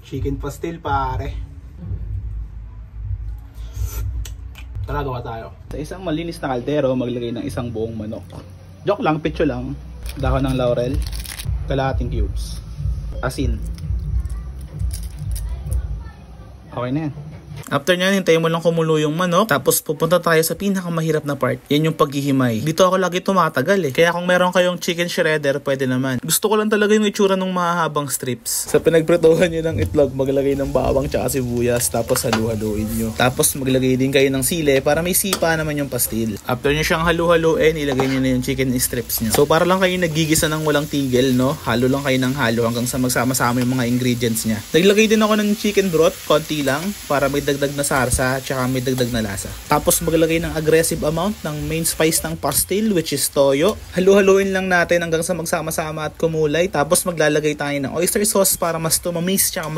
Chicken pastil pare. Tara, gawa tayo. Sa isang malinis na kaldero, maglagay ng isang buong manok. Joke lang, pitcho lang. Dahon ng laurel, kalahating cubes, asin. Okay na yan. After nyan, hintayin mo lang kumulo yung manok. Tapos pupunta tayo sa pinakamahirap na part. Yan yung paghihimay. Dito ako lagi tumatagal eh. Kaya kung meron kayong chicken shredder, pwede naman. Gusto ko lang talaga yung itsura ng mahahabang strips. Sa pinagprituhan nyo ng itlog, maglagay ng bawang tsaka sibuyas. Tapos halu-haluin nyo. Tapos maglagay din kayo ng sile para may sipa naman yung pastil. After nyo siyang halu-haluin, ilagay nyo na yung chicken strips nyo. So para lang kayo nagigisa ng walang tigil, no? Halo lang kayo ng halo hanggang sa magsama-sama yung mga ingredients niya. Naglagay din ako ng chicken broth, konti lang, para may dagdag na sarsa at saka may dagdag na lasa. Tapos maglagay ng aggressive amount ng main spice ng pastil, which is toyo. Halu-haluin lang natin hanggang sa magsama-sama at kumulay. Tapos maglalagay tayo ng oyster sauce para mas tumamis tsaka